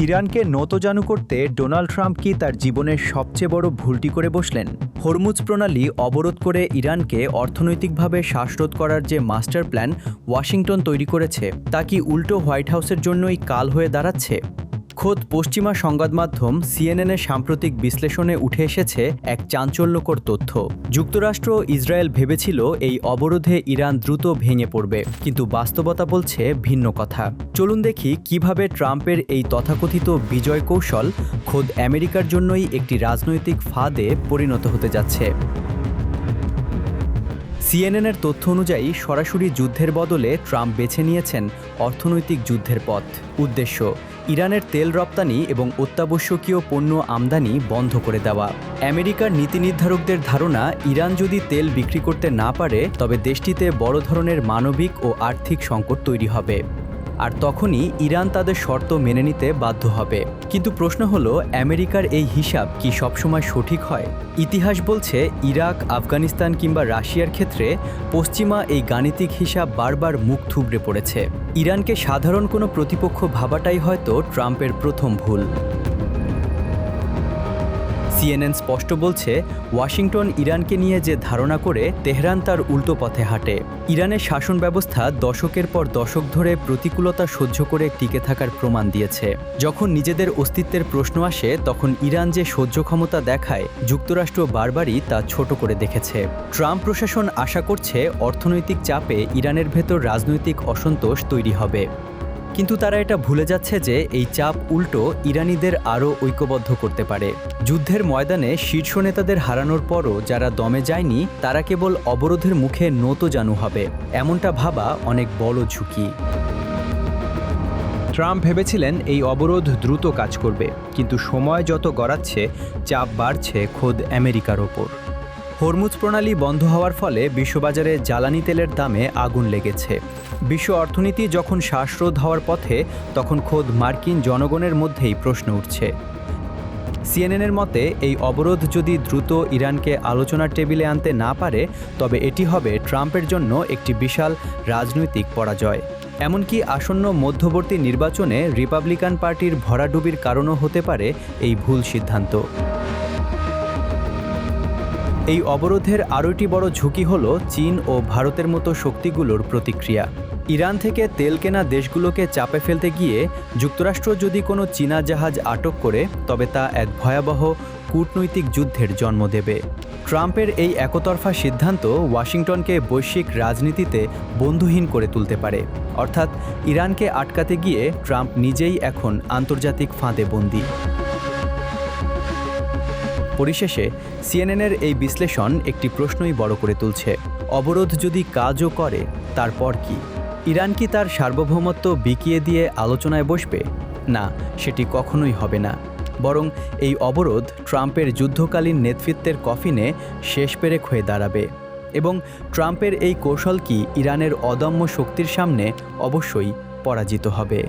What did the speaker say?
ইরানকে নতজানু করতে Donald Trump কি তার জীবনের সবচেয়ে বড় ভুলটি করে বসলেন? হরমুজ প্রণালী অবরোধ করে ইরানকে অর্থনৈতিকভাবে শ্বাসরোধ করার যে মাস্টার প্ল্যান ওয়াশিংটন তৈরি করেছে, তা কি উল্টো হোয়াইট হাউসের জন্যই কাল হয়ে দাঁড়াচ্ছে? খোদ পশ্চিমা সংবাদ মাধ্যম সিএনএনের সাম্প্রতিক বিশ্লেষণে উঠে এসেছে এক চাঞ্চল্যকর তথ্য। যুক্তরাষ্ট্র ইসরায়েল ভেবেছিল এই অবরোধে ইরান দ্রুত ভেঙে পড়বে, কিন্তু বাস্তবতা বলছে ভিন্ন কথা। চলুন দেখি কিভাবে ট্রাম্পের এই তথাকথিত বিজয় কৌশল খোদ আমেরিকার জন্যই একটি রাজনৈতিক ফাঁদে পরিণত হতে যাচ্ছে। সিএনএনের তথ্য অনুযায়ী সরাসরি যুদ্ধের বদলে ট্রাম্প বেছে নিয়েছেন অর্থনৈতিক যুদ্ধের পথ। উদ্দেশ্য ইরানের তেল রপ্তানি এবং অত্যাবশ্যকীয় পণ্য আমদানি বন্ধ করে দেওয়া। আমেরিকার নীতি নির্ধারকদের ধারণা, ইরান যদি তেল বিক্রি করতে না পারে তবে দেশটিতে বড় ধরনের মানবিক ও আর্থিক সংকট তৈরি হবে, আর তখনই ইরান তাদের শর্ত মেনে নিতে বাধ্য হবে। কিন্তু প্রশ্ন হলো, আমেরিকার এই হিসাব কি সবসময় সঠিক হয়? ইতিহাস বলছে ইরাক, আফগানিস্তান কিংবা রাশিয়ার ক্ষেত্রে পশ্চিমা এই গাণিতিক হিসাব বারবার মুখ থুবড়ে পড়েছে। ইরানকে সাধারণ কোনো প্রতিপক্ষ ভাবাটাই হয়তো ট্রাম্পের প্রথম ভুল। সিএনএন স্পষ্ট বলছে, ওয়াশিংটন ইরানকে নিয়ে যে ধারণা করে, তেহরান তার উল্টো পথে হাঁটে। ইরানের শাসন ব্যবস্থা দশকের পর দশক ধরে প্রতিকূলতা সহ্য করে টিকে থাকার প্রমাণ দিয়েছে। যখন নিজেদের অস্তিত্বের প্রশ্ন আসে, তখন ইরান যে সহ্য ক্ষমতা দেখায়, যুক্তরাষ্ট্র বারবারই তা ছোট করে দেখেছে। ট্রাম্প প্রশাসন আশা করছে অর্থনৈতিক চাপে ইরানের ভেতর রাজনৈতিক অসন্তোষ তৈরি হবে। কিন্তু তারা এটা ভুলে যাচ্ছে যে এই চাপ উল্টো ইরানিদের আরও ঐক্যবদ্ধ করতে পারে। যুদ্ধের ময়দানে শীর্ষ নেতাদের হারানোর পরও যারা দমে যায়নি, তারা কেবল অবরোধের মুখে নতজানু হবে, এমনটা ভাবা অনেক বড় ঝুঁকি। ট্রাম্প ভেবেছিলেন এই অবরোধ দ্রুত কাজ করবে, কিন্তু সময় যত গড়াচ্ছে, চাপ বাড়ছে খোদ আমেরিকার ওপর। হরমুজ প্রণালী বন্ধ হওয়ার ফলে বিশ্ববাজারে জ্বালানি তেলের দামে আগুন লেগেছে। বিশ্ব অর্থনীতি যখন শ্বাসরোধ হওয়ার পথে, তখন খোদ মার্কিন জনগণের মধ্যেই প্রশ্ন উঠছে। সিএনএনের মতে, এই অবরোধ যদি দ্রুত ইরানকে আলোচনার টেবিলে আনতে না পারে, তবে এটি হবে ট্রাম্পের জন্য একটি বিশাল রাজনৈতিক পরাজয়। এমনকি আসন্ন মধ্যবর্তী নির্বাচনে রিপাবলিকান পার্টির ভরাডুবির কারণও হতে পারে এই ভুল সিদ্ধান্ত। এই অবরোধের আরও একটি বড় ঝুঁকি হল চীন ও ভারতের মতো শক্তিগুলোর প্রতিক্রিয়া। ইরান থেকে তেল কেনা দেশগুলোকে চাপে ফেলতে গিয়ে যুক্তরাষ্ট্র যদি কোনো চীনা জাহাজ আটক করে, তবে তা এক ভয়াবহ কূটনৈতিক যুদ্ধের জন্ম দেবে। ট্রাম্পের এই একতরফা সিদ্ধান্ত ওয়াশিংটনকে বৈশ্বিক রাজনীতিতে বন্ধুহীন করে তুলতে পারে। অর্থাৎ ইরানকে আটকাতে গিয়ে ট্রাম্প নিজেই এখন আন্তর্জাতিক ফাঁদে বন্দী। পরিশেষে সিএনএনের এই বিশ্লেষণ একটি প্রশ্নই বড় করে তুলছে। অবরোধ যদি কাজও করে, তারপর কি? ইরান কি তার সার্বভৌমত্ব বিকিয়ে দিয়ে আলোচনায় বসবে? না, সেটি কখনোই হবে না। বরং এই অবরোধ ট্রাম্পের যুদ্ধকালীন নেতৃত্বের কফিনে শেষ পেরেক হয়ে দাঁড়াবে। এবং ট্রাম্পের এই কৌশল কি ইরানের অদম্য শক্তির সামনে অবশ্যই পরাজিত হবে।